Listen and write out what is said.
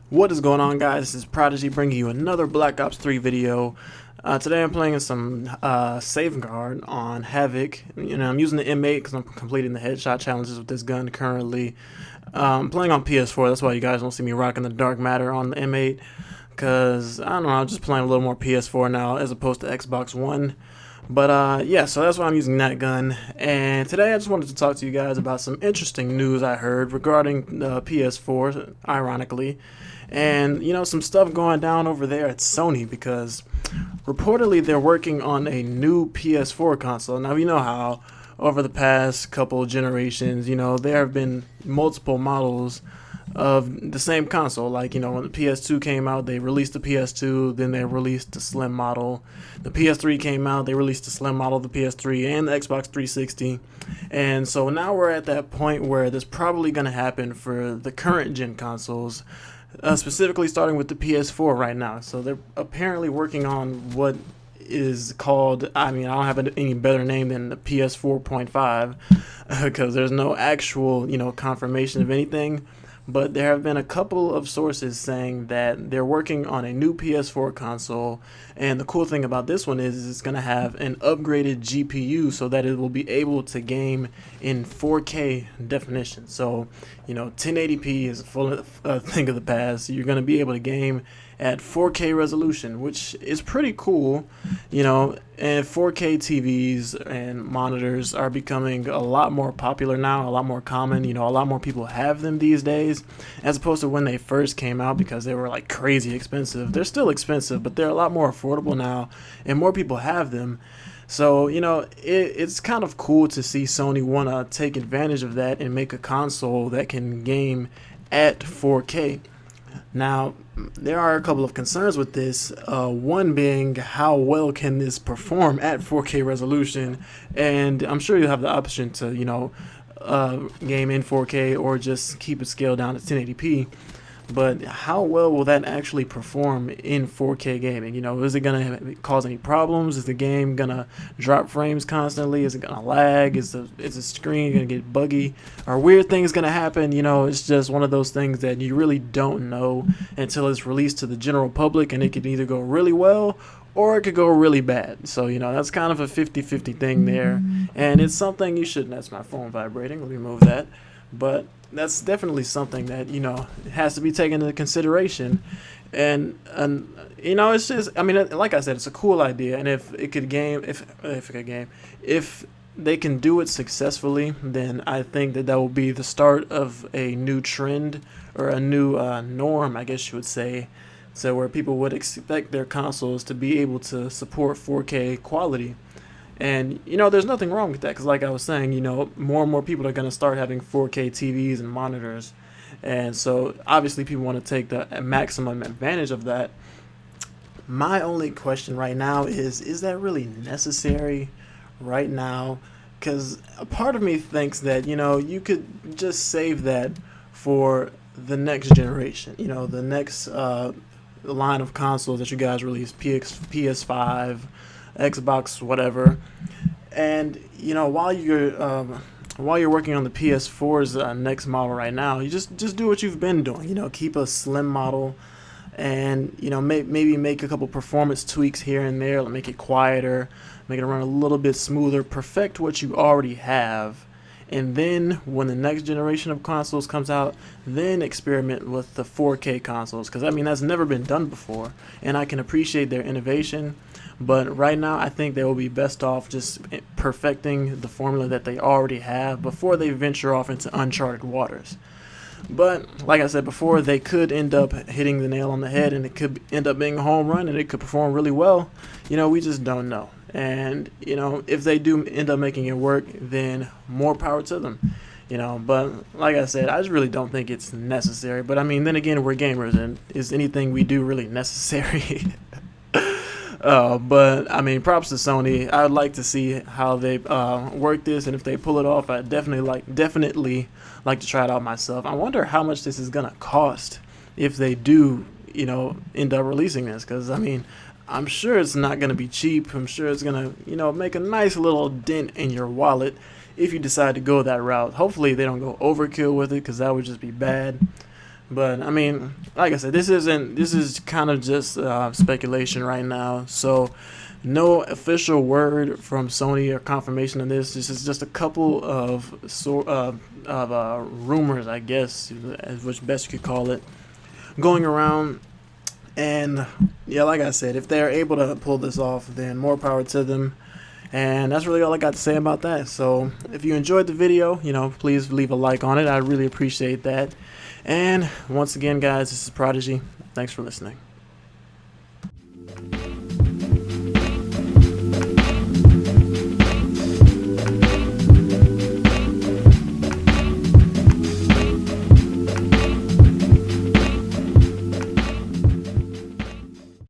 What is going on, guys? This is Prodigy bringing you another Black Ops 3 video. Today I'm playing some Safeguard on Havoc. I'm using the M8 because I'm completing the headshot challenges with this gun currently. I'm playing on PS4, that's why you guys don't see me rocking the Dark Matter on the M8. Because, I don't know, I'm just playing a little more PS4 now as opposed to Xbox One. But yeah, so that's why I'm using that gun. And today I just wanted to talk to you guys about some interesting news I heard regarding the PS4, ironically. And, some stuff going down over there at Sony because reportedly they're working on a new PS4 console. Now, you know how over the past couple generations, there have been multiple models of the same console. Like, when the PS2 came out, they released the PS2, then they released the slim model. The PS3 came out, they released the slim model of the PS3 and the Xbox 360. And so now we're at that point where this probably going to happen for the current gen consoles. Specifically starting with the PS4 right now. So they're apparently working on what is called, I don't have any better name than the PS4.5 because there's no actual, confirmation of anything. But there have been a couple of sources saying that they're working on a new PS4 console, and the cool thing about this one is it's going to have an upgraded GPU so that it will be able to game in 4K definition. So, 1080p is a full thing of the past. You're going to be able to game at 4K resolution, which is pretty cool, and 4K TVs and monitors are becoming a lot more popular now, a lot more common, a lot more people have them these days, as opposed to when they first came out because they were like crazy expensive. They're still expensive, but they're a lot more affordable now, and more people have them. So, it's kind of cool to see Sony want to take advantage of that and make a console that can game at 4K. Now, there are a couple of concerns with this, one being how well can this perform at 4K resolution, and I'm sure you'll have the option to, game in 4K or just keep it scaled down to 1080p, but how well will that actually perform in 4K gaming? Is it going to cause any problems? Is the game going to drop frames constantly? Is it going to lag? Is the screen going to get buggy? Are weird things going to happen? It's just one of those things that you really don't know until it's released to the general public, and it could either go really well or it could go really bad. So, that's kind of a 50-50 thing there, and it's something you shouldn't. That's my phone vibrating. Let me move that. But that's definitely something that has to be taken into consideration, and it's just, like I said, it's a cool idea, and if they can do it successfully, then I think that will be the start of a new trend or a new norm, I guess you would say, so where people would expect their consoles to be able to support 4K quality. And, there's nothing wrong with that because, like I was saying, more and more people are going to start having 4K TVs and monitors. And so, obviously, people want to take the maximum advantage of that. My only question right now is that really necessary right now? Because a part of me thinks that, you could just save that for the next generation, the next line of consoles that you guys release, PS5, Xbox, whatever. And while you're working on the PS4's next model right now, you just do what you've been doing. Keep a slim model, and maybe make a couple performance tweaks here and there, make it quieter, make it run a little bit smoother, perfect what you already have. And then when the next generation of consoles comes out, then experiment with the 4K consoles, because that's never been done before, and I can appreciate their innovation. But right now, I think they will be best off just perfecting the formula that they already have before they venture off into uncharted waters. But like I said before, they could end up hitting the nail on the head, and it could end up being a home run, and it could perform really well. We just don't know. And, if they do end up making it work, then more power to them. But like I said, I just really don't think it's necessary. But then again, we're gamers, and is anything we do really necessary? But props to Sony. I'd like to see how they work this, and if they pull it off, I definitely like to try it out myself. I wonder how much this is gonna cost if they do, end up releasing this, because I'm sure it's not gonna be cheap. I'm sure it's gonna, make a nice little dent in your wallet if you decide to go that route. Hopefully they don't go overkill with it, because that would just be bad. But I mean, like I said, this is kind of just speculation right now. So no official word from Sony or confirmation of this. This is just a couple of rumors, I guess, which best you could call it, going around. And yeah, like I said, if they're able to pull this off, then more power to them. And that's really all I got to say about that. So if you enjoyed the video, please leave a like on it. I really appreciate that. And once again, guys, this is Prodigy. Thanks for listening.